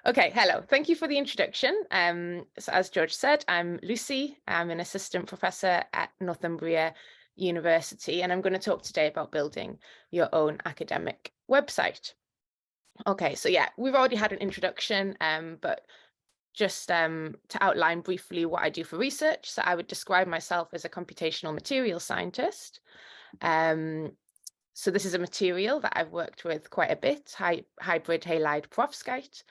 Okay, hello. Thank you for the introduction. So as George said, I'm Lucy. I'm an assistant professor at Northumbria University, and I'm going to talk today about building your own academic website. Okay, so yeah, we've already had an introduction, but just to outline briefly what I do for research. So I would describe myself as a computational materials scientist. So this is a material that I've worked with quite a bit, hybrid halide perovskite.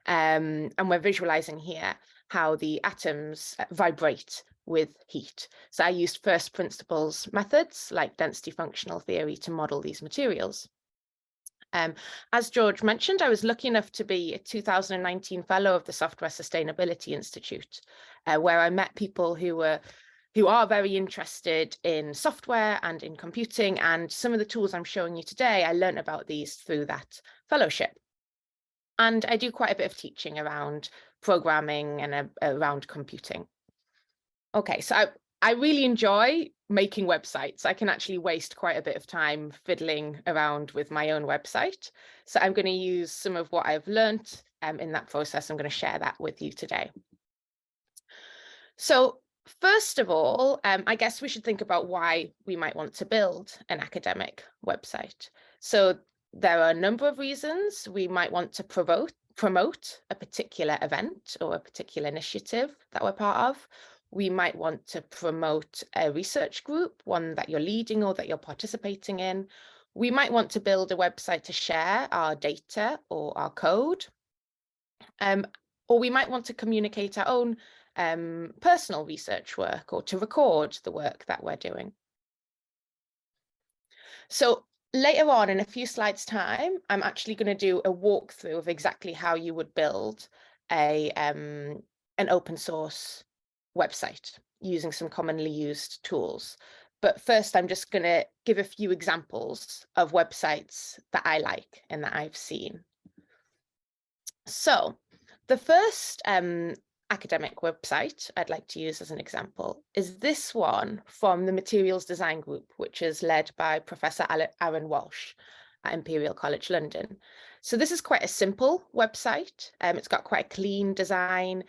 And we're visualizing here how the atoms vibrate with heat. So I used first principles methods like density functional theory to model these materials. As George mentioned, I was lucky enough to be a 2019 fellow of the Software Sustainability Institute, where I met people who are very interested in software and in computing, and some of the tools I'm showing you today, I learned about these through that fellowship. And I do quite a bit of teaching around programming and around computing. Okay, so I really enjoy making websites. I can actually waste quite a bit of time fiddling around with my own website. So I'm going to use some of what I've learned in that process. I'm going to share that with you today. So first of all, I guess we should think about why we might want to build an academic website. So there are a number of reasons we might want to promote a particular event or a particular initiative that we're part of. We might want to promote a research group, one that you're leading or that you're participating in. We might want to build a website to share our data or our code. Or we might want to communicate our own personal research work or to record the work that we're doing. So later on in a few slides time, I'm actually going to do a walkthrough of exactly how you would build an open source website using some commonly used tools. But first, I'm just going to give a few examples of websites that I like and that I've seen. So the first academic website I'd like to use as an example is this one from the Materials Design Group, which is led by Professor Aaron Walsh at Imperial College London. So this is quite a simple website. It's got quite a clean design.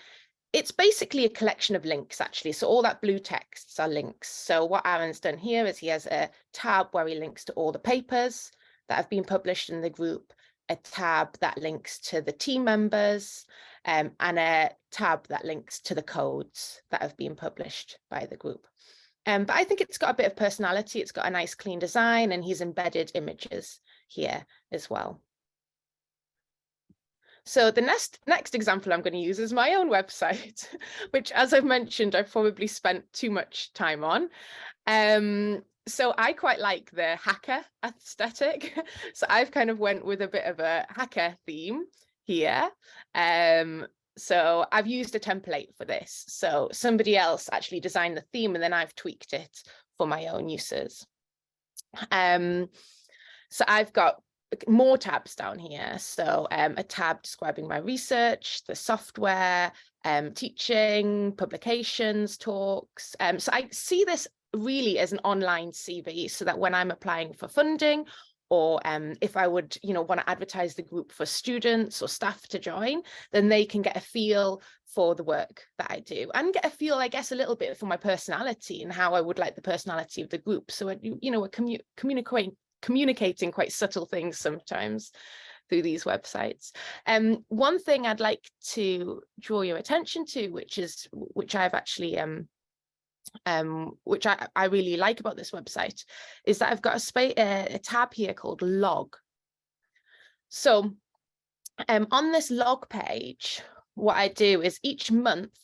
It's basically a collection of links, actually. So all that blue texts are links. So what Aaron's done here is he has a tab where he links to all the papers that have been published in the group, a tab that links to the team members, and a tab that links to the codes that have been published by the group. But I think it's got a bit of personality. It's got a nice clean design, and he's embedded images here as well. So the next example I'm going to use is my own website, which, as I've mentioned, I've probably spent too much time on. So I quite like the hacker aesthetic. So I've kind of went with a bit of a hacker theme here. So I've used a template for this. So somebody else actually designed the theme and then I've tweaked it for my own uses. So I've got more tabs down here. So a tab describing my research, the software, teaching, publications, talks. So I see this really as an online CV, so that when I'm applying for funding, or if I would, want to advertise the group for students or staff to join, then they can get a feel for the work that I do and get a feel, I guess, a little bit for my personality and how I would like the personality of the group. So, we're communicating quite subtle things sometimes through these websites. One thing I'd like to draw your attention to, which I've actually which I really like about this website, is that I've got a tab here called log. So on this log page, what I do is each month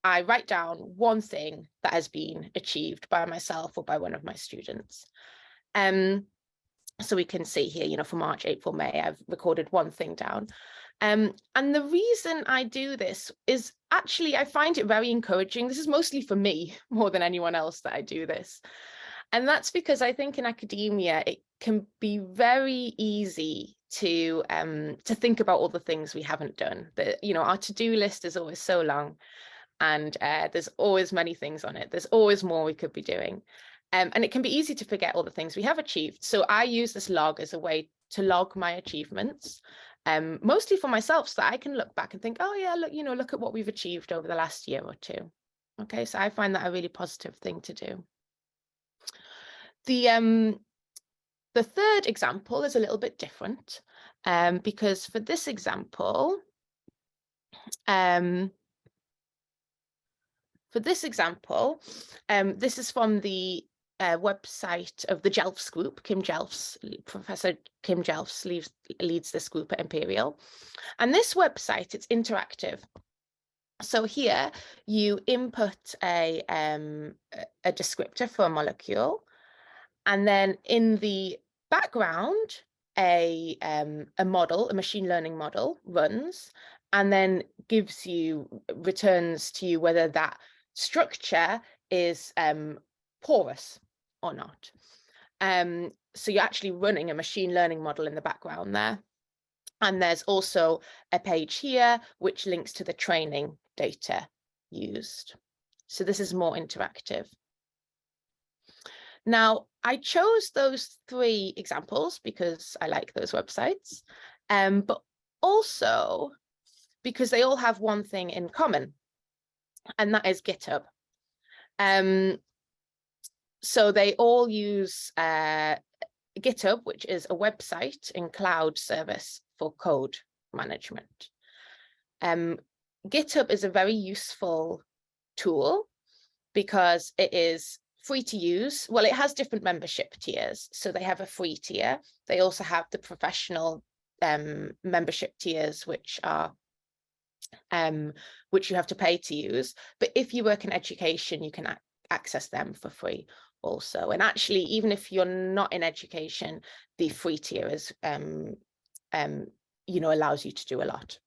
I write down one thing that has been achieved by myself or by one of my students. So we can see here, for March, April, May, I've recorded one thing down. And the reason I do this is actually I find it very encouraging. This is mostly for me more than anyone else that I do this. And that's because I think in academia, it can be very easy to think about all the things we haven't done. Our to-do list is always so long, and there's always many things on it. There's always more we could be doing. And it can be easy to forget all the things we have achieved. So I use this log as a way to log my achievements. mostly for myself, so that I can look back and think, oh yeah, look, look at what we've achieved over the last year or two. Okay, so I find that a really positive thing to do. The third example is a little bit different, because for this example, this is from the website of the Jelfs group. Professor Kim Jelfs leads this group at Imperial. And this website, it's interactive. So here you input a descriptor for a molecule, and then in the background, a model, a machine learning model runs, and then returns to you whether that structure is porous or not. So you're actually running a machine learning model in the background there. And there's also a page here which links to the training data used. So this is more interactive. Now, I chose those 3 examples because I like those websites, but also because they all have one thing in common, and that is GitHub. So they all use GitHub, which is a website and cloud service for code management. GitHub is a very useful tool because it is free to use. Well, it has different membership tiers. So they have a free tier. They also have the professional membership tiers, which are which you have to pay to use. But if you work in education, you can access them for free also. And actually, even if you're not in education, the free tier is allows you to do a lot.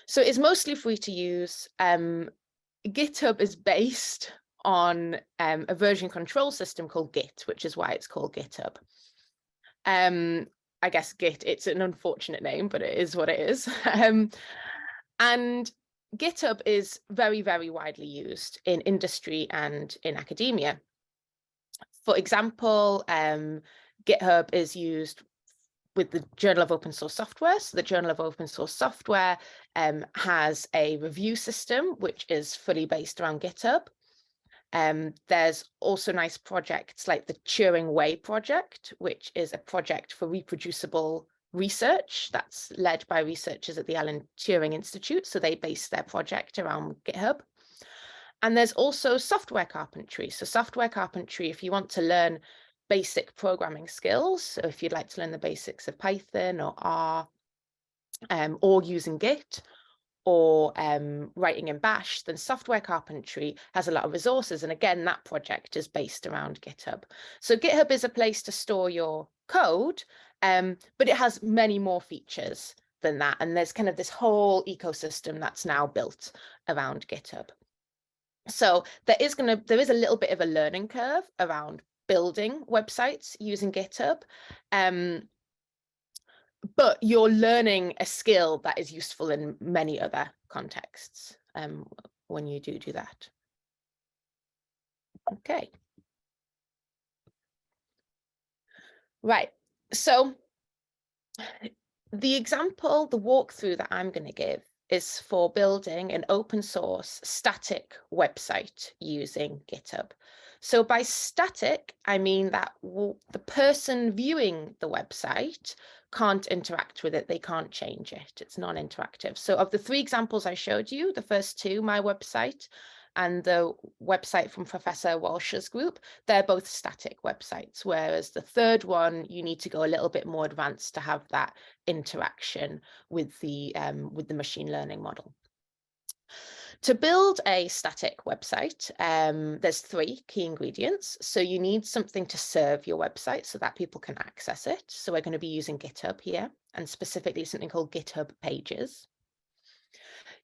So it's mostly free to use. GitHub is based on a version control system called Git, which is why it's called GitHub. I guess Git, it's an unfortunate name, but it is what it is. And GitHub is very, very widely used in industry and in academia. For example, GitHub is used with the Journal of Open Source Software. So the Journal of Open Source Software has a review system, which is fully based around GitHub. There's also nice projects like the Turing Way project, which is a project for reproducible research that's led by researchers at the Alan Turing Institute. So they base their project around GitHub. And there's also software carpentry. So software carpentry, if you want to learn basic programming skills, so if you'd like to learn the basics of Python or R, or using Git, or writing in Bash, then software carpentry has a lot of resources. And again, that project is based around GitHub. So GitHub is a place to store your code, but it has many more features than that. And there's kind of this whole ecosystem that's now built around GitHub. So there is a little bit of a learning curve around building websites using GitHub. But you're learning a skill that is useful in many other contexts when you do that. Okay. Right. So the walkthrough that I'm going to give is for building an open source static website using GitHub. So by static, I mean that the person viewing the website can't interact with it. They can't change it. It's non-interactive. So of the 3 examples I showed you, the first 2, my website and the website from Professor Walsh's group, they're both static websites, whereas the third one, you need to go a little bit more advanced to have that interaction with the machine learning model. To build a static website, there's 3 key ingredients. So you need something to serve your website so that people can access it. So we're going to be using GitHub here, and specifically something called GitHub Pages.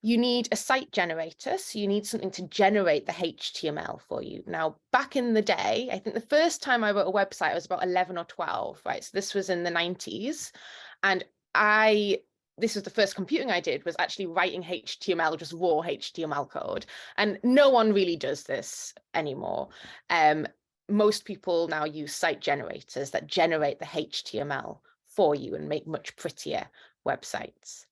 You need a site generator, so you need something to generate the HTML for you. Now, back in the day, I think the first time I wrote a website, I was about 11 or 12, right? So this was in the 90s, and this was the first computing I did, was actually writing HTML, just raw HTML code. And no one really does this anymore. Most people now use site generators that generate the HTML for you and make much prettier websites.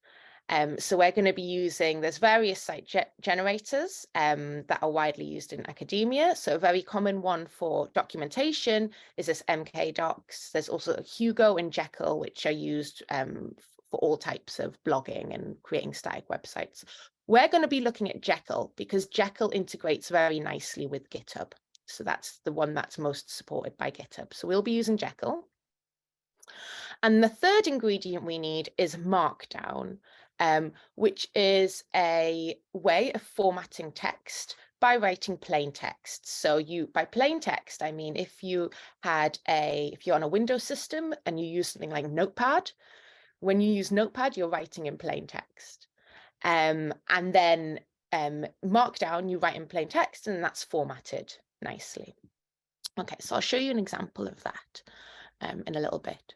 So we're going to be using, there's various site generators that are widely used in academia. So a very common one for documentation is this MK Docs. There's also Hugo and Jekyll, which are used for all types of blogging and creating static websites. We're going to be looking at Jekyll because Jekyll integrates very nicely with GitHub. So that's the one that's most supported by GitHub. So we'll be using Jekyll. And the third ingredient we need is Markdown, which is a way of formatting text by writing plain text. So by plain text, I mean, if you're on a Windows system and you use something like Notepad, when you use Notepad, you're writing in plain text. And then Markdown, you write in plain text and that's formatted nicely. Okay, so I'll show you an example of that in a little bit.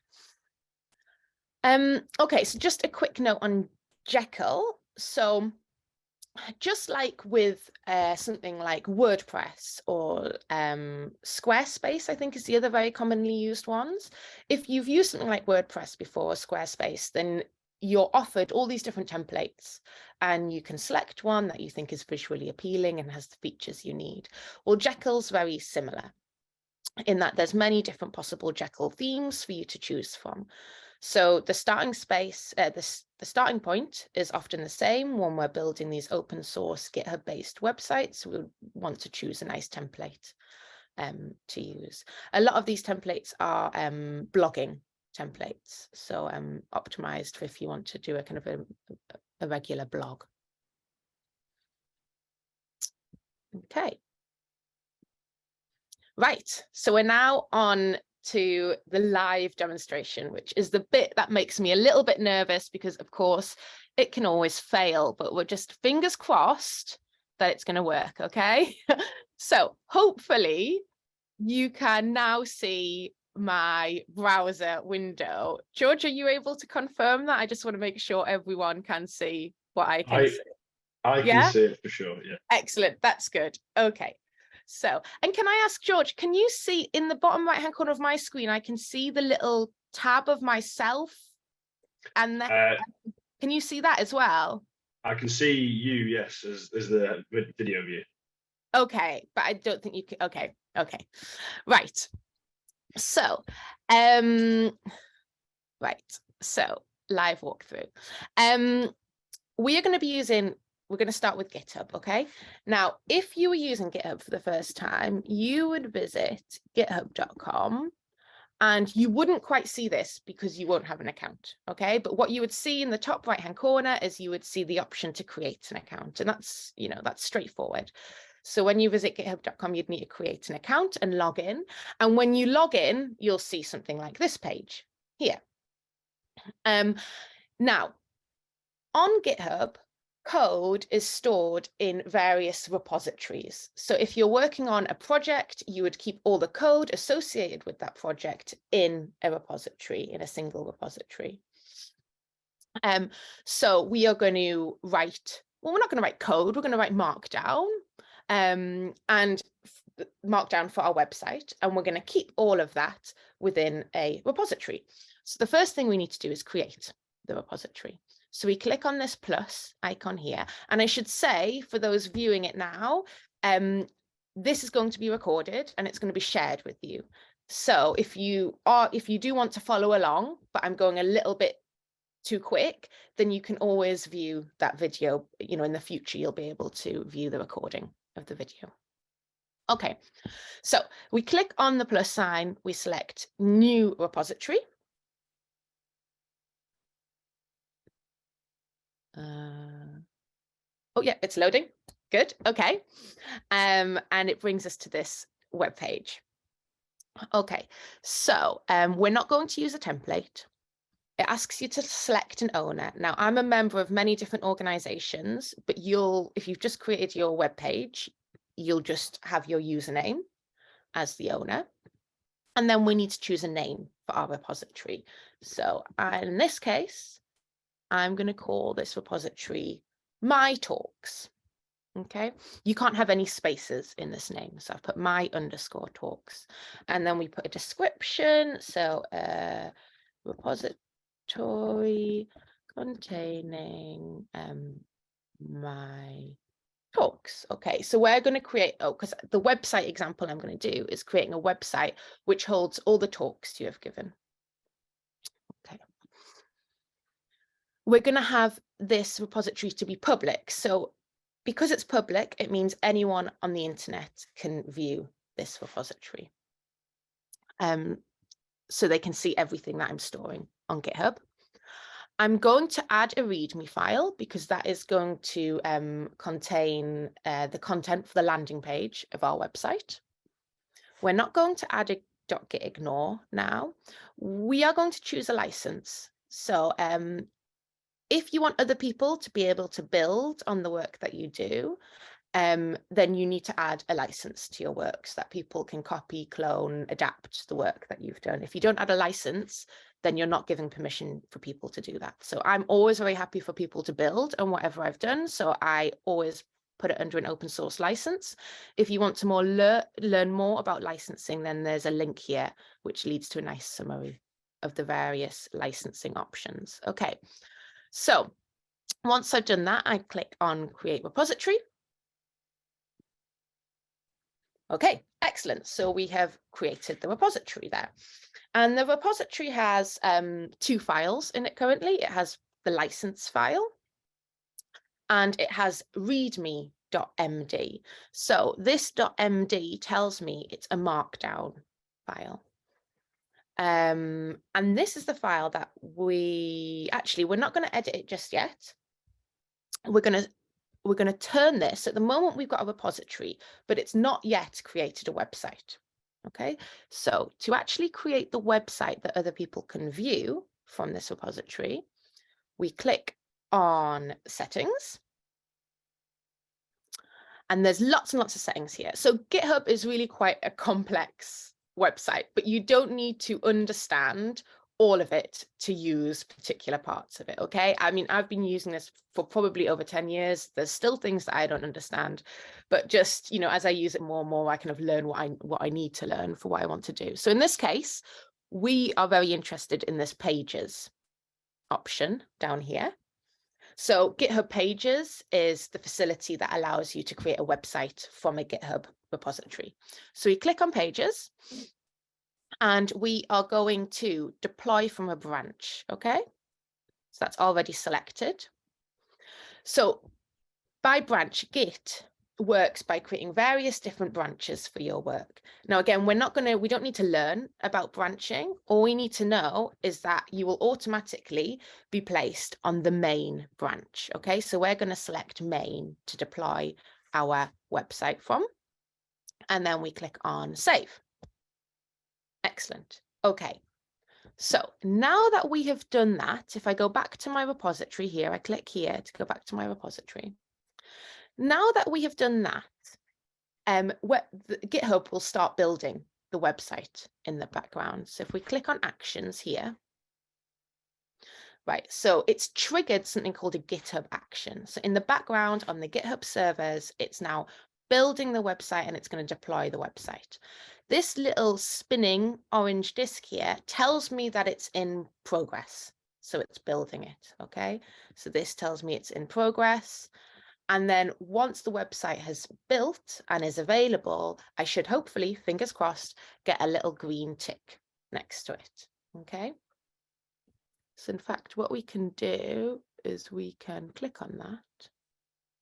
Okay, so just a quick note on Jekyll. So just like with something like WordPress or Squarespace, I think is the other very commonly used ones. If you've used something like WordPress before or Squarespace, then you're offered all these different templates and you can select one that you think is visually appealing and has the features you need. Well, Jekyll's very similar in that there's many different possible Jekyll themes for you to choose from. So the starting space, the starting point is often the same when we're building these open source GitHub-based websites. We would want to choose a nice template to use. A lot of these templates are blogging templates, so optimized for if you want to do a kind of a regular blog. Okay. Right, so we're now on to the live demonstration, which is the bit that makes me a little bit nervous because, of course, it can always fail, but we're just fingers crossed that it's going to work, okay? So hopefully you can now see my browser window. George, are you able to confirm that? I just want to make sure everyone can see what I can see. I can see it for sure, yeah. Excellent, that's good. Okay. So, and can I ask George, can you see in the bottom right hand corner of my screen, I can see the little tab of myself and can you see that as well? I can see you, yes, as the video view. Okay, but I don't think you can. Okay. Right. So, right. So live walkthrough. We are going to be using, we're going to start with GitHub, okay? Now, if you were using GitHub for the first time, you would visit github.com and you wouldn't quite see this because you won't have an account, okay? But what you would see in the top right-hand corner is you would see the option to create an account, and that's, that's straightforward. So when you visit github.com, you'd need to create an account and log in. And when you log in, you'll see something like this page here. Now, on GitHub, code is stored in various repositories. So if you're working on a project, you would keep all the code associated with that project in a repository, in a single repository. So we are going to write, well, we're not going to write code, we're going to write Markdown, and Markdown for our website, and we're going to keep all of that within a repository. So the first thing we need to do is create the repository. So we click on this plus icon here, and I should say for those viewing it now, this is going to be recorded and it's going to be shared with you. So if you do want to follow along, but I'm going a little bit too quick, then you can always view that video. In the future, you'll be able to view the recording of the video. Okay, so we click on the plus sign, we select new repository. Oh yeah, it's loading. Good. Okay. And it brings us to this web page. Okay, so we're not going to use a template. It asks you to select an owner. Now, I'm a member of many different organizations, but if you've just created your web page, you'll just have your username as the owner. And then we need to choose a name for our repository. So in this case, I'm going to call this repository My Talks. Okay, you can't have any spaces in this name, so I've put my_talks, and then we put a description. So repository containing my talks. Okay, so we're going to create, because the website example I'm going to do is creating a website which holds all the talks you have given. Okay. We're going to have this repository to be public. So because it's public, it means anyone on the internet can view this repository. So they can see everything that I'm storing on GitHub. I'm going to add a Readme file because that is going to contain the content for the landing page of our website. We're not going to add a .gitignore now. We are going to choose a license. So if you want other people to be able to build on the work that you do, then you need to add a license to your work so that people can copy, clone, adapt the work that you've done. If you don't add a license, then you're not giving permission for people to do that. So I'm always very happy for people to build on whatever I've done. So I always put it under an open source license. If you want to learn more about licensing, then there's a link here, which leads to a nice summary of the various licensing options. Okay, so once I've done that, I click on Create Repository. Okay, excellent. So we have created the repository there. And the repository has 2 files in it currently. It has the license file and it has readme.md. So this .md tells me it's a markdown file. And this is the file that we're not going to edit it just yet. We're going to turn this. At the moment, we've got a repository, but it's not yet created a website. Okay, so to actually create the website that other people can view from this repository, we click on settings. And there's lots and lots of settings here. So GitHub is really quite a complex website, but you don't need to understand all of it to use particular parts of it. Okay, I mean, I've been using this for probably over 10 years. There's still things that I don't understand, but just, you know, as I use it more and more, I kind of learn what I need to learn for what I want to do. So in this case, we are very interested in this pages option down here. So GitHub Pages is the facility that allows you to create a website from a GitHub repository. So we click on Pages and we are going to deploy from a branch, okay? So that's already selected. So by branch, Git works by creating various different branches for your work. Now, again, we don't need to learn about branching. All we need to know is that you will automatically be placed on the main branch. Okay, so we're going to select main to deploy our website from. And then we click on save. Excellent. Okay. So now that we have done that, if I go back to my repository here, I click here to go back to my repository. Now that we have done that, GitHub will start building the website in the background. So if we click on actions here, right, so it's triggered something called a GitHub action. So in the background on the GitHub servers, it's now building the website and it's going to deploy the website. This little spinning orange disk here tells me that it's in progress. So it's building it, okay? So this tells me it's in progress. And then once the website has built and is available, I should hopefully, fingers crossed, get a little green tick next to it, okay? So in fact, what we can do is we can click on that.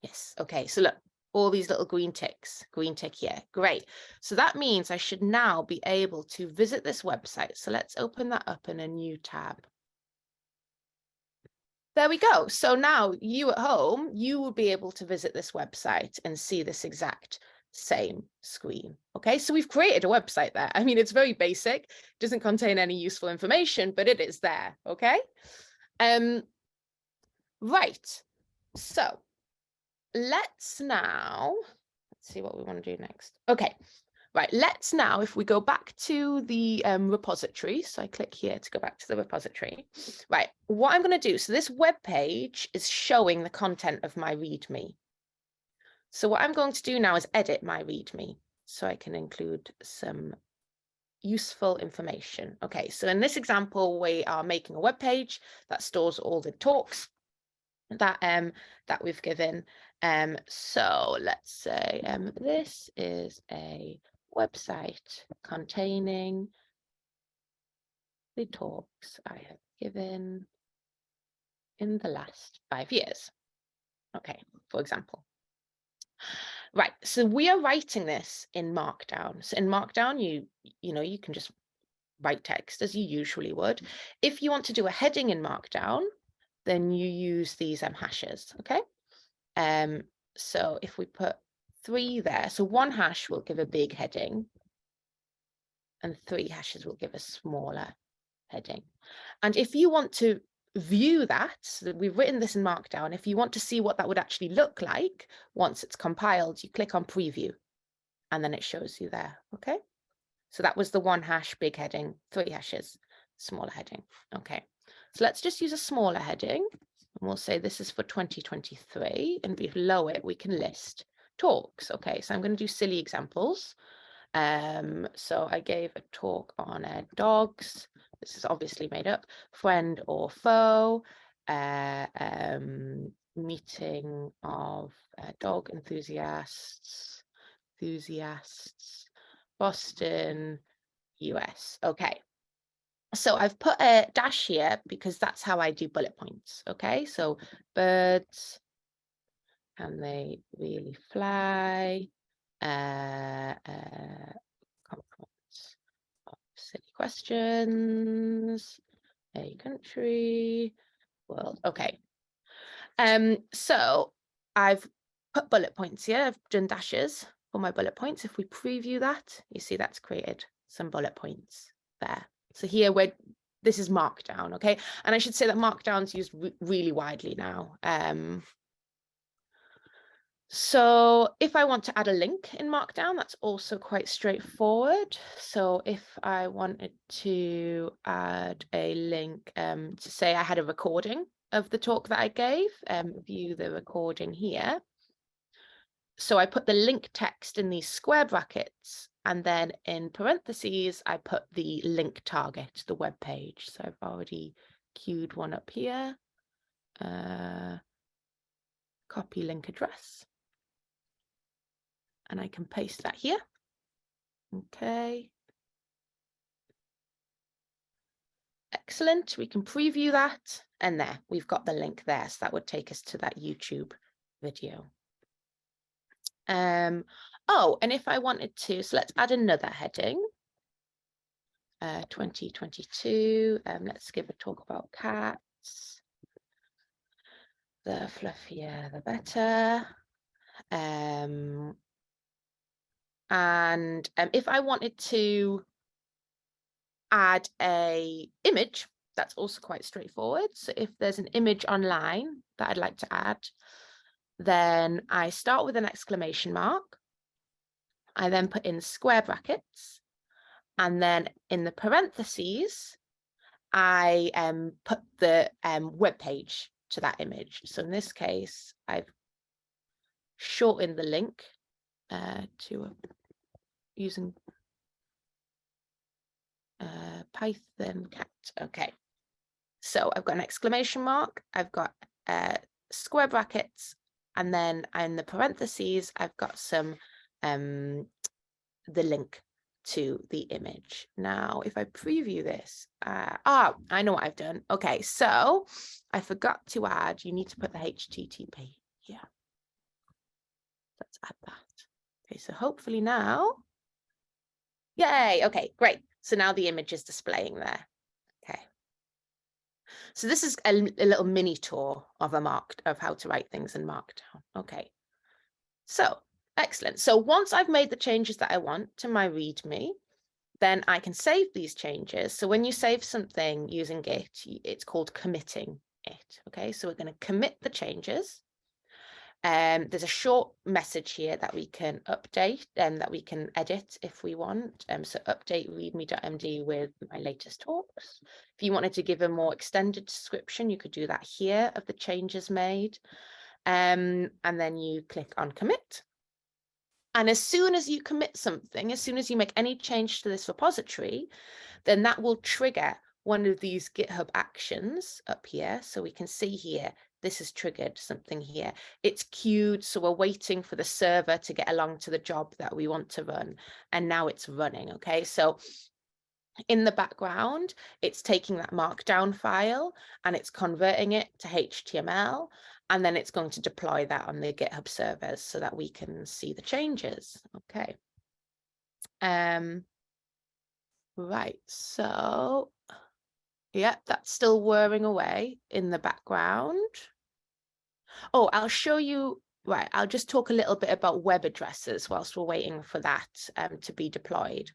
Yes, okay, so look, all these little green ticks, green tick here, great. So that means I should now be able to visit this website. So let's open that up in a new tab. There we go. So now you at home, you will be able to visit this website and see this exact same screen. Okay, so we've created a website there. I mean, it's very basic, doesn't contain any useful information, but it is there. Okay. Right. So let's see what we want to do next. Okay. Right, let's now, if we go back to the repository, so I click here to go back to the repository. Right, what I'm going to do, so this web page is showing the content of my README. So what I'm going to do now is edit my README so I can include some useful information. Okay, so in this example, we are making a web page that stores all the talks that we've given. So let's say this is a website containing the talks I have given in the last 5 years. Okay, for example. Right, so we are writing this in Markdown. So in Markdown, you can just write text as you usually would. If you want to do a heading in Markdown, then you use these hashes, okay? So if we put 3 there, so 1 hash will give a big heading, and 3 hashes will give a smaller heading. And if you want to view that, so we've written this in Markdown, if you want to see what that would actually look like once it's compiled, you click on preview, and then it shows you there, okay? So that was the 1 hash big heading, 3 hashes, smaller heading. Okay, so let's just use a smaller heading, and we'll say this is for 2023, and below it we can list talks. Okay, so I'm going to do silly examples. So I gave a talk on dogs. This is obviously made up. Friend or foe, meeting of dog enthusiasts, Boston, US. Okay. So I've put a dash here because that's how I do bullet points. Okay. So birds, can they really fly? Conference of silly questions, a country, world. Okay. So I've put bullet points here. I've done dashes for my bullet points. If we preview that, you see that's created some bullet points there. So here this is Markdown, okay? And I should say that Markdown's used really widely now. So if I want to add a link in Markdown, that's also quite straightforward. So if I wanted to add a link to say I had a recording of the talk that I gave, view the recording here. So I put the link text in these square brackets, and then in parentheses, I put the link target, the web page. So I've already queued one up here. Copy link address. And I can paste that here. Okay. Excellent. We can preview that. And there, we've got the link there. So that would take us to that YouTube video. Oh, and if I wanted to, so let's add another heading. 2022. Let's give a talk about cats. The fluffier, the better. And if I wanted to add a image, that's also quite straightforward. So if there's an image online that I'd like to add, then I start with an exclamation mark. I then put in square brackets, and then in the parentheses, I put the web page to that image. So in this case, I've shortened the link to using Python cat. Okay, so I've got an exclamation mark, I've got square brackets, and then in the parentheses, I've got some the link to the image. Now, if I preview this, I know what I've done. Okay, so I forgot to add, you need to put the HTTP here. Let's add that. Okay, so hopefully now, yay, okay, great. So now the image is displaying there. Okay. So this is a little mini tour of how to write things in Markdown. Okay. So excellent. So once I've made the changes that I want to my Readme, then I can save these changes. So when you save something using Git, it's called committing it. Okay, so we're going to commit the changes. There's a short message here that we can update and that we can edit if we want. So update readme.md with my latest talks. If you wanted to give a more extended description, you could do that here of the changes made. And then you click on commit. And as soon as you commit something, as soon as you make any change to this repository, then that will trigger one of these GitHub actions up here. So we can see here, this has triggered something here. It's queued, so we're waiting for the server to get along to the job that we want to run. And now it's running, okay? So in the background, it's taking that markdown file and it's converting it to HTML. And then it's going to deploy that on the GitHub servers so that we can see the changes. Okay. Right, so yeah, that's still whirring away in the background. Oh, I'll show you, right, I'll just talk a little bit about web addresses whilst we're waiting for that to be deployed.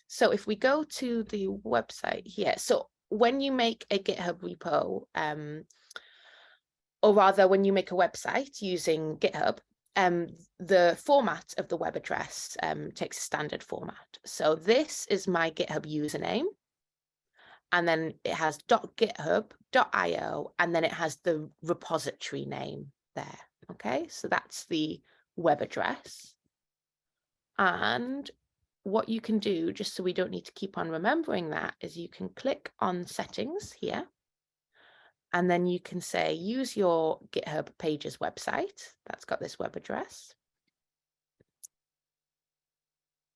So if we go to the website here, so when you make a GitHub repo, or rather when you make a website using GitHub, the format of the web address takes a standard format. So this is my GitHub username, and then it has .github.io, and then it has the repository name there. Okay, so that's the web address. And what you can do, just so we don't need to keep on remembering that, is you can click on settings here. And then you can say, use your GitHub pages website. That's got this web address.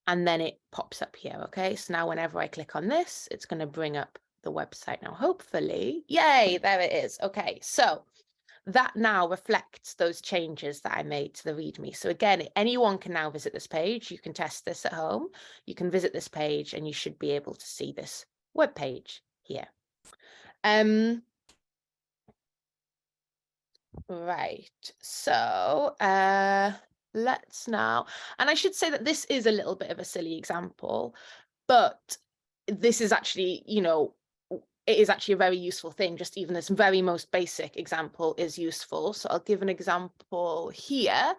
And then it pops up here, okay? So now whenever I click on this, it's going to bring up the website now, hopefully. Yay, there it is. Okay, so that now reflects those changes that I made to the README. So again, anyone can now visit this page. You can test this at home. You can visit this page and you should be able to see this web page here. Right, so let's now, and I should say that this is a little bit of a silly example, but this is actually, you know, it is actually a very useful thing. Just even this very most basic example is useful. So I'll give an example here.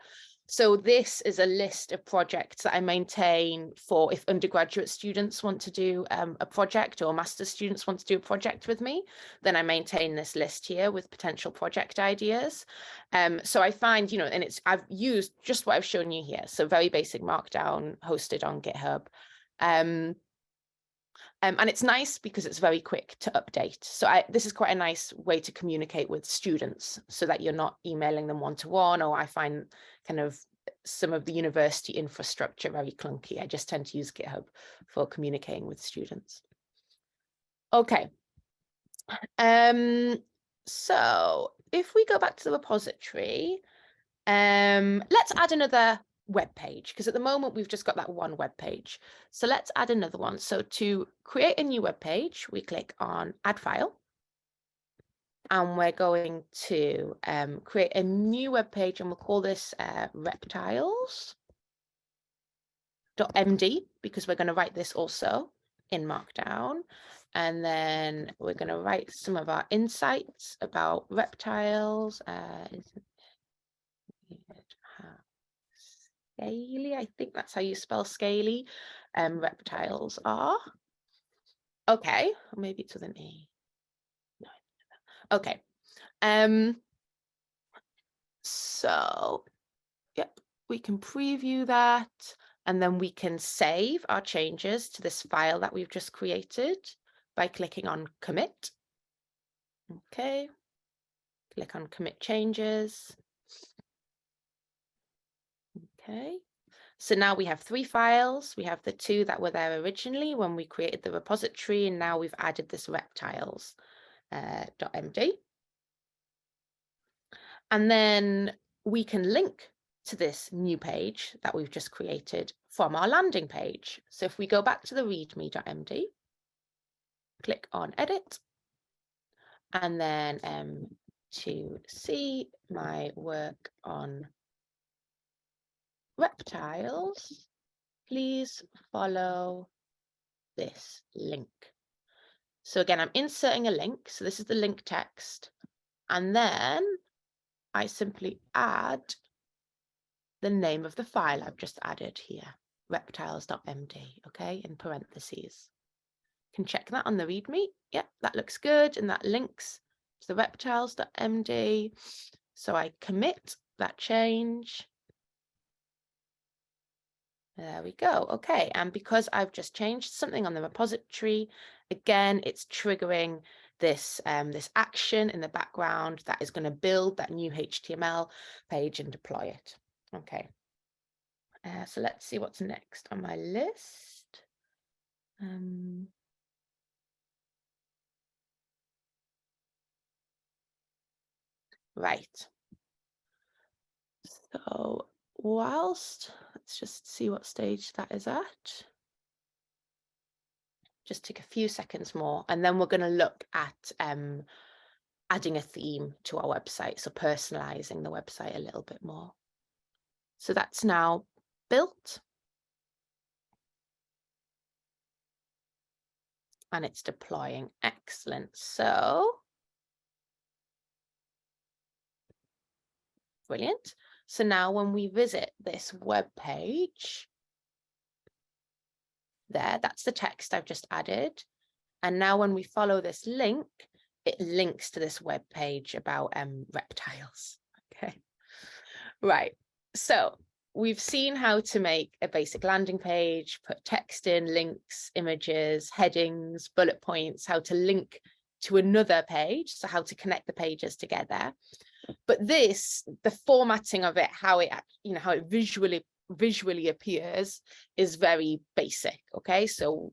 So this is a list of projects that I maintain for if undergraduate students want to do a project, or master's students want to do a project with me, then I maintain this list here with potential project ideas. So I find, you know, and I've used just what I've shown you here. So very basic markdown hosted on GitHub. And it's nice because it's very quick to update. So this is quite a nice way to communicate with students so that you're not emailing them one-to-one, or I find kind of some of the university infrastructure very clunky. I just tend to use GitHub for communicating with students. Okay. So if we go back to the repository, let's add another web page, because at the moment we've just got that one web page. So let's add another one. So to create a new web page, we click on Add File, and we're going to create a new web page, and we'll call this reptiles.md, because we're going to write this also in Markdown. And then we're going to write some of our insights about reptiles. Scaly, I think that's how you spell scaly. Reptiles are. Okay, maybe it's with an E. No. Okay. So, yep, we can preview that, and then we can save our changes to this file that we've just created by clicking on Commit. Okay. Click on Commit Changes. Okay, so now we have 3 files. We have the 2 that were there originally when we created the repository, and now we've added this reptiles.md. And then we can link to this new page that we've just created from our landing page. So if we go back to the readme.md, click on Edit, and then to see my work on reptiles, please follow this link. So again, I'm inserting a link. So this is the link text. And then I simply add the name of the file I've just added here, reptiles.md, okay, in parentheses. You can check that on the README. Yep, that looks good. And that links to the reptiles.md. So I commit that change. There we go. Okay, and because I've just changed something on the repository, again, it's triggering this this action in the background that is going to build that new HTML page and deploy it. Okay. So let's see what's next on my list. Right. So whilst, let's just see what stage that is at. Just take a few seconds more, and then we're going to look at adding a theme to our website, so personalizing the website a little bit more. So that's now built. And it's deploying. Excellent. So brilliant. So now when we visit this web page, that's the text I've just added. And now when we follow this link, it links to this web page about reptiles. Okay. Right. So we've seen how to make a basic landing page, put text in, links, images, headings, bullet points, how to link to another page, so how to connect the pages together. But this, the formatting of it, how it visually appears is very basic. Okay, so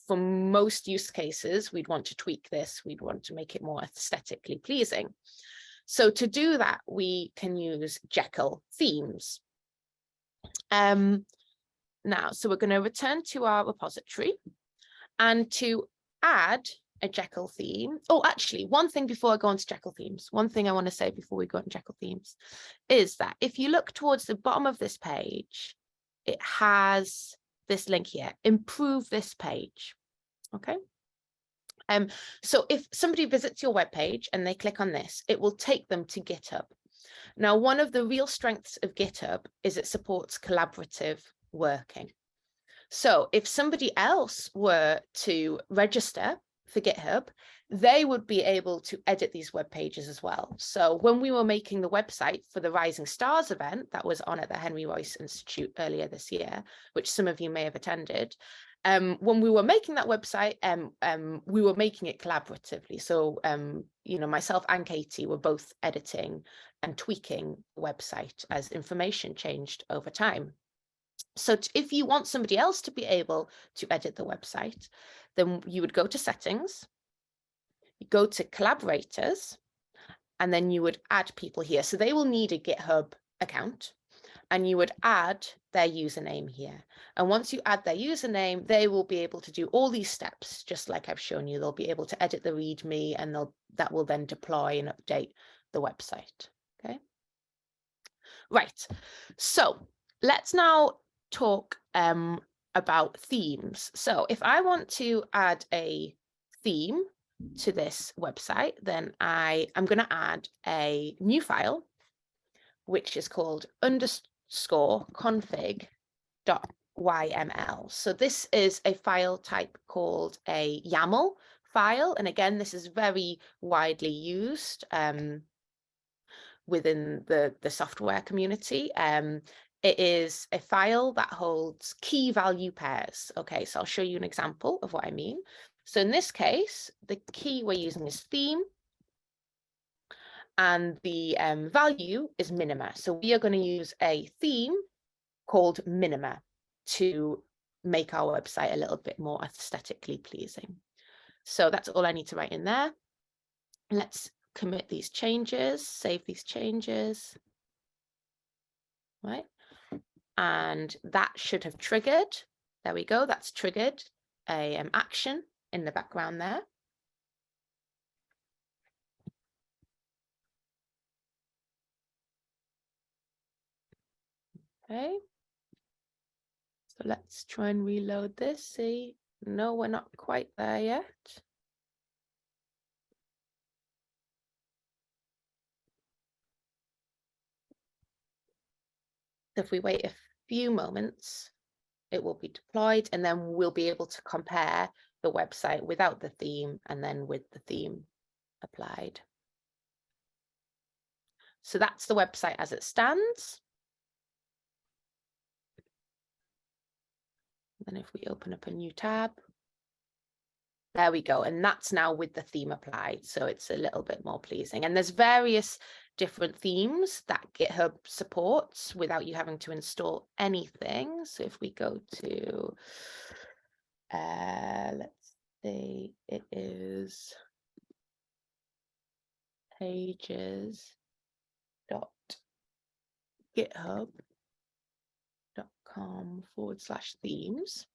for most use cases, we'd want to tweak this. We'd want to make it more aesthetically pleasing. So to do that, we can use Jekyll themes. Now, so we're going to return to our repository, and to add a Jekyll theme. Oh, actually, one thing before I go on to Jekyll themes, one thing I want to say before we go on Jekyll themes is that if you look towards the bottom of this page, it has this link here, improve this page. Okay. So if somebody visits your web page and they click on this, it will take them to GitHub. Now, one of the real strengths of GitHub is it supports collaborative working. So if somebody else were to register for GitHub, they would be able to edit these web pages as well. So when we were making the website for the Rising Stars event that was on at the Henry Royce Institute earlier this year, which some of you may have attended, when we were making that website, we were making it collaboratively. So, myself and Katie were both editing and tweaking the website as information changed over time. So if you want somebody else to be able to edit the website, then you would go to settings, you go to collaborators, and then you would add people here. So they will need a GitHub account, and you would add their username here. And once you add their username, they will be able to do all these steps, just like I've shown you. They'll be able to edit the README, and that will then deploy and update the website. Okay. Right. So let's now talk about themes. So if I want to add a theme to this website, then I'm going to add a new file, which is called _config.yml. So this is a file type called a YAML file. And again, this is very widely used within the software community. It is a file that holds key value pairs. Okay, so I'll show you an example of what I mean. So in this case, the key we're using is theme, and the value is minima. So we are going to use a theme called minima to make our website a little bit more aesthetically pleasing. So that's all I need to write in there. Let's commit these changes, save these changes, right? And that should have triggered. There we go. That's triggered a action in the background there. Okay. So let's try and reload this. See, no, we're not quite there yet. If we wait a few moments, it will be deployed, and then we'll be able to compare the website without the theme and then with the theme applied. So that's the website as it stands. Then if we open up a new tab, there we go. And that's now with the theme applied. So it's a little bit more pleasing. And there's various different themes that GitHub supports without you having to install anything. So if we go to, let's see, it is pages.github.com/themes.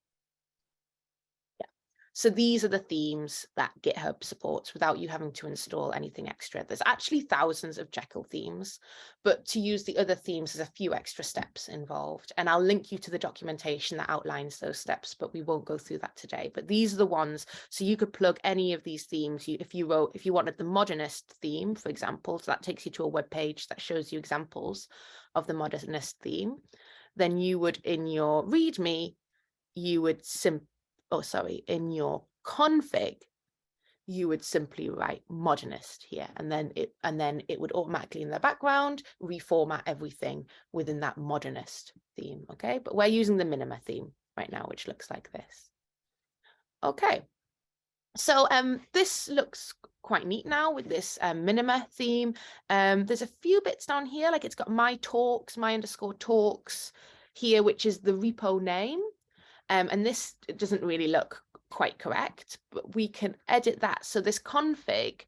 So these are the themes that GitHub supports without you having to install anything extra. There's actually thousands of Jekyll themes, but to use the other themes, there's a few extra steps involved. And I'll link you to the documentation that outlines those steps, but we won't go through that today. But these are the ones, so you could plug any of these themes. If you wanted the modernist theme, for example, so that takes you to a web page that shows you examples of the modernist theme, then you would, in your README, you would in your config, you would simply write modernist here, and then it would automatically in the background reformat everything within that modernist theme. Okay, but we're using the Minima theme right now, which looks like this. Okay, so this looks quite neat now with this Minima theme. There's a few bits down here, like it's got my _talks here, which is the repo name. And this doesn't really look quite correct, but we can edit that. So this config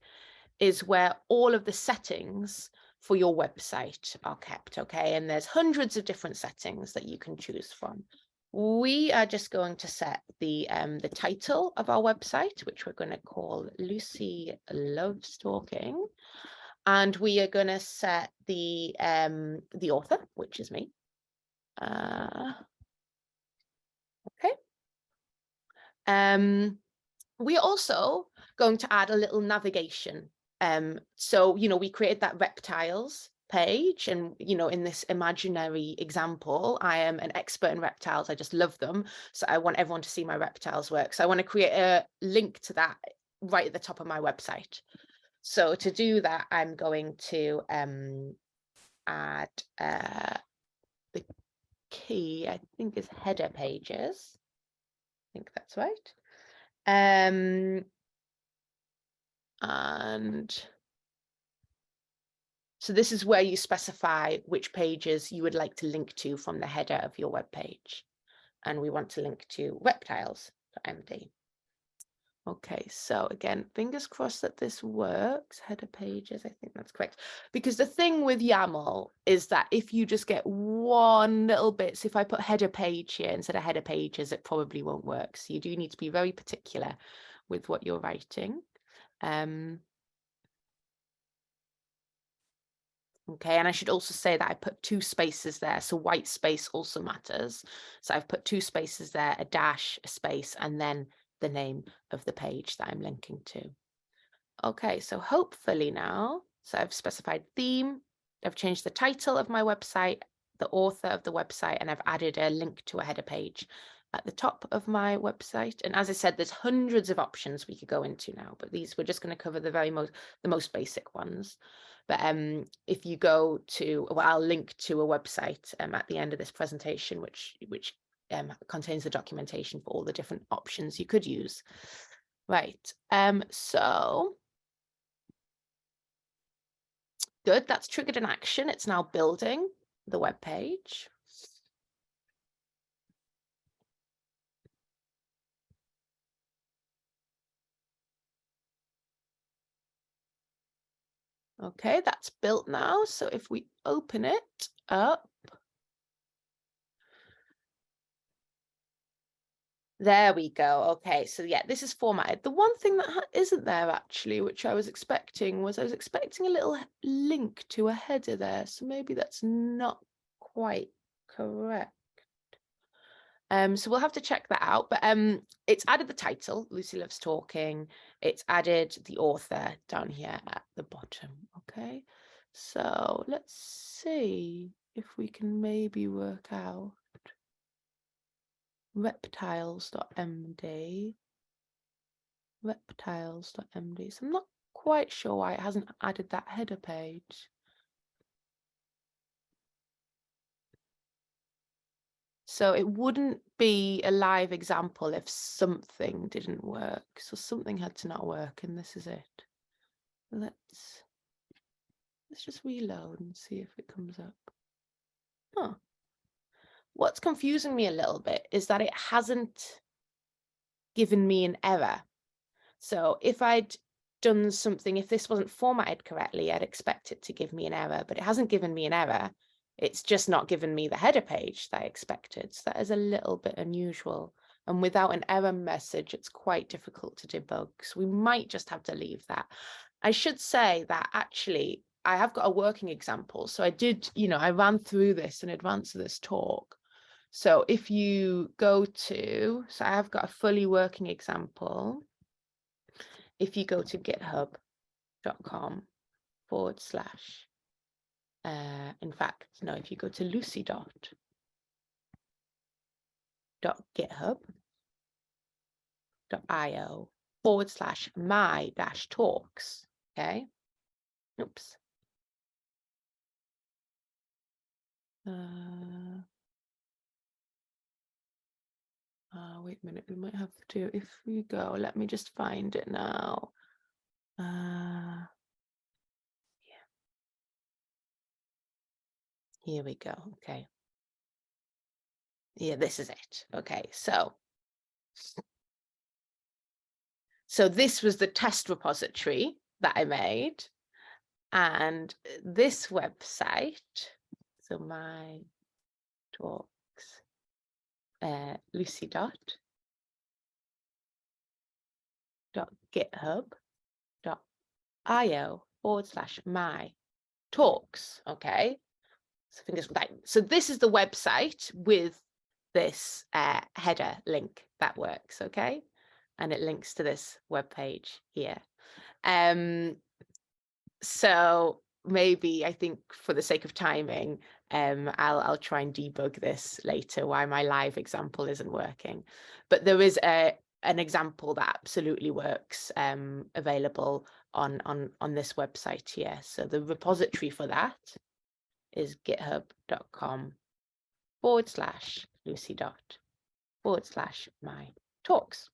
is where all of the settings for your website are kept, okay? And there's hundreds of different settings that you can choose from. We are just going to set the title of our website, which we're going to call Lucy Loves Talking. And we are going to set the author, which is me. Okay. We're also going to add a little navigation. So, we created that reptiles page, and, in this imaginary example, I am an expert in reptiles. I just love them. So I want everyone to see my reptiles work. So I want to create a link to that right at the top of my website. So to do that, I'm going to add the key, I think, is header pages. I think that's right. And so this is where you specify which pages you would like to link to from the header of your web page. And we want to link to reptiles.md. Okay, so again, fingers crossed that this works. Header pages, I think that's correct. Because the thing with YAML is that if you just get one little bit, so if I put header page here instead of header pages, it probably won't work. So you do need to be very particular with what you're writing. Okay, and I should also say that I put 2 spaces there, so white space also matters. So I've put 2 spaces there, a dash, a space, and then the name of the page that I'm linking to. Okay, so hopefully now, so I've specified theme, I've changed the title of my website, the author of the website, and I've added a link to a header page at the top of my website. And as I said, there's hundreds of options we could go into now, but these we're just going to cover the most basic ones. But if you go to, well, I'll link to a website at the end of this presentation, which contains the documentation for all the different options you could use. Right. So good. That's triggered an action. It's now building the web page. Okay, that's built now. So if we open it up, there we go. Okay, so yeah, this is formatted. The one thing that isn't there actually, which I was expecting, was I was expecting a little link to a header there. So maybe that's not quite correct. So we'll have to check that out. But it's added the title, Lucy Loves Talking. It's added the author down here at the bottom. Okay, so let's see if we can maybe work out reptiles.md. Reptiles.md. So I'm not quite sure why it hasn't added that header page. So it wouldn't be a live example if something didn't work. So something had to not work, and this is it. Let's just reload and see if it comes up. Huh. What's confusing me a little bit is that it hasn't given me an error. So if I'd done something, if this wasn't formatted correctly, I'd expect it to give me an error, but it hasn't given me an error. It's just not given me the header page that I expected. So that is a little bit unusual. And without an error message, it's quite difficult to debug. So we might just have to leave that. I should say that actually I have got a working example. So I did, I ran through this in advance of this talk. So if you go to, so I have got a fully working example. If you go to github.com / in fact, no, if you go to lucy.github.io / my-talks, okay? Oops. Wait a minute, we might have to, if we go, let me just find it now. Yeah. Here we go, okay. Yeah, this is it. Okay, so this was the test repository that I made. And this website, so my talks, lucy.github.io / my talks. Okay, so fingers right. So this is the website with this header link that works. Okay, and it links to this web page here. So maybe, I think for the sake of timing, I'll try and debug this later why my live example isn't working. But there is an example that absolutely works, available on this website here. So the repository for that is github.com / lucy./ my talks.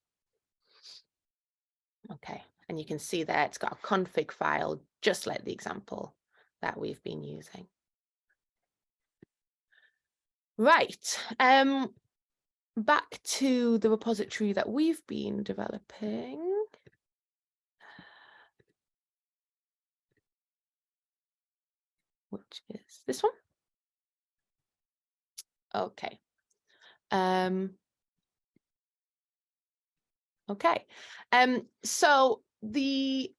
Okay, and you can see there it's got a config file just like the example that we've been using. Right, back to the repository that we've been developing. Which is this one. Okay. Okay. So the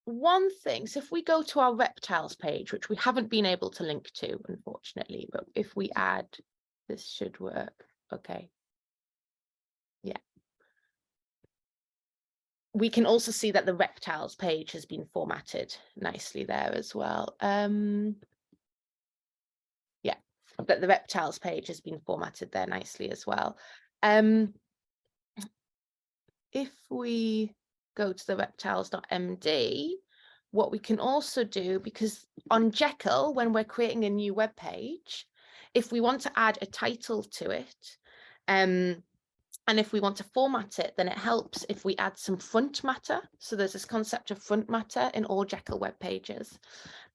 one thing, so if we go to our reptiles page, which we haven't been able to link to, unfortunately, but if we add, this should work. Okay. Yeah. We can also see that the reptiles page has been formatted nicely there as well. Yeah, but the reptiles page has been formatted there nicely as well. If we go to the reptiles.md, what we can also do, because on Jekyll, when we're creating a new web page, if we want to add a title to it, and if we want to format it, then it helps if we add some front matter. So there's this concept of front matter in all Jekyll web pages.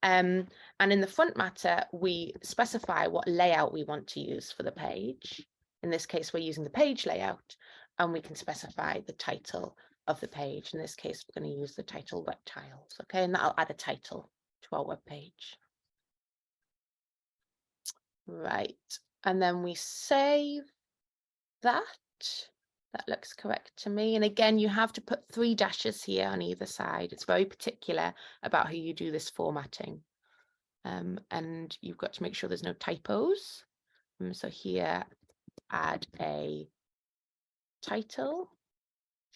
And in the front matter, we specify what layout we want to use for the page. In this case, we're using the page layout, and we can specify the title of the page. In this case, we're going to use the title reptiles. Okay, and that'll add a title to our web page. Right, and then we save that. That looks correct to me. And again, you have to put 3 dashes here on either side. It's very particular about how you do this formatting. And you've got to make sure there's no typos. So here, add a title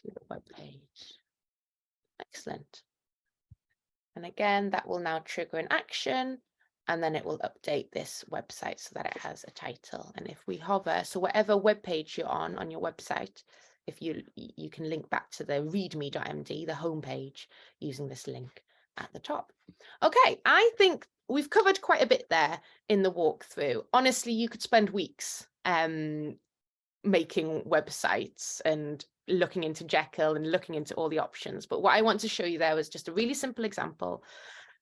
to the web page. Excellent. And again, that will now trigger an action, and then it will update this website so that it has a title. And if we hover, so whatever web page you're on your website, if you can link back to the readme.md, the home page, using this link at the top. Okay, I think we've covered quite a bit there in the walkthrough. Honestly, you could spend weeks making websites and looking into Jekyll and looking into all the options. But what I want to show you there was just a really simple example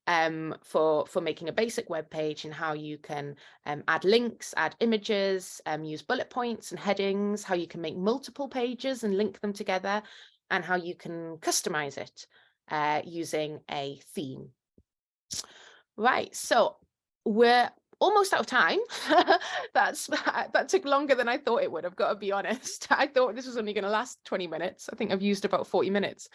for making a basic web page and how you can add links, add images, use bullet points and headings, how you can make multiple pages and link them together, and how you can customize it using a theme. Right, so we're almost out of time. That took longer than I thought it would, I've got to be honest. I thought this was only going to last 20 minutes. I think I've used about 40 minutes.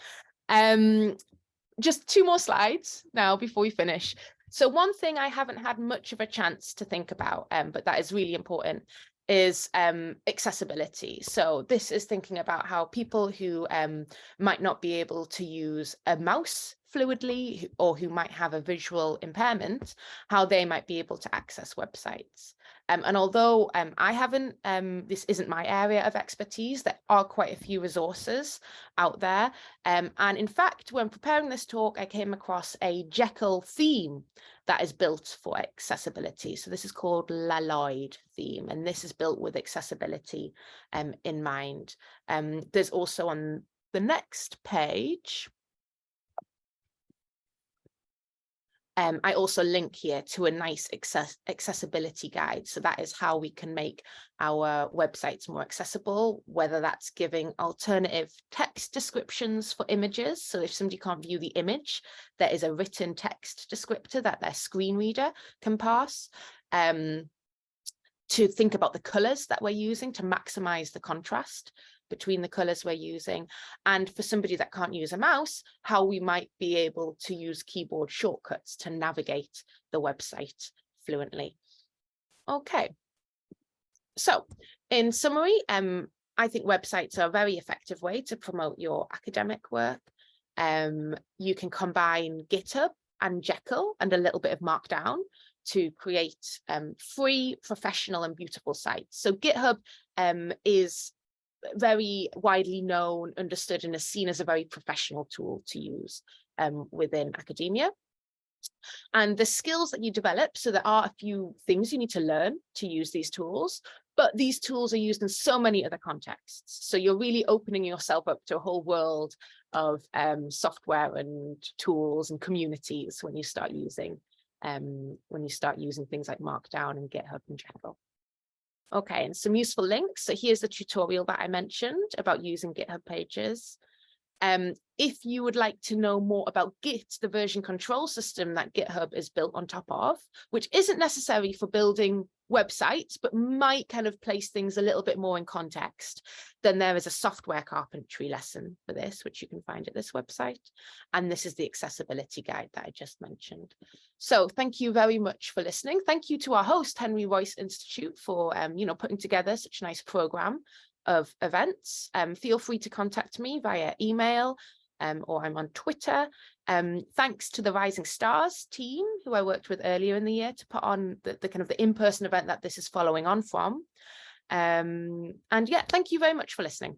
Just 2 more slides now before we finish. So one thing I haven't had much of a chance to think about, but that is really important, is accessibility. So this is thinking about how people who might not be able to use a mouse fluidly, or who might have a visual impairment, how they might be able to access websites. And although I haven't, this isn't my area of expertise, there are quite a few resources out there. And in fact, when preparing this talk, I came across a Jekyll theme that is built for accessibility. So this is called Lloyd theme, and this is built with accessibility in mind. There's also on the next page, I also link here to a nice accessibility guide. So that is how we can make our websites more accessible, whether that's giving alternative text descriptions for images. So if somebody can't view the image, there is a written text descriptor that their screen reader can pass. To think about the colors that we're using to maximize the contrast between the colors we're using, and for somebody that can't use a mouse, how we might be able to use keyboard shortcuts to navigate the website fluently. Okay, so in summary, I think websites are a very effective way to promote your academic work. You can combine GitHub and Jekyll and a little bit of Markdown to create free, professional and beautiful sites. So GitHub is very widely known, understood, and is seen as a very professional tool to use within academia. And the skills that you develop, so there are a few things you need to learn to use these tools, but these tools are used in so many other contexts. So you're really opening yourself up to a whole world of software and tools and communities when you start using things like Markdown and GitHub and Jekyll. Okay, and some useful links. So here's the tutorial that I mentioned about using GitHub pages. If you would like to know more about Git, the version control system that GitHub is built on top of, which isn't necessary for building websites, but might kind of place things a little bit more in context, then there is a software carpentry lesson for this, which you can find at this website. And this is the accessibility guide that I just mentioned. So thank you very much for listening. Thank you to our host, Henry Royce Institute, for putting together such a nice program of events. Feel free to contact me via email, or I'm on Twitter. Thanks to the Rising Stars team, who I worked with earlier in the year to put on the kind of the in-person event that this is following on from. And yeah, thank you very much for listening.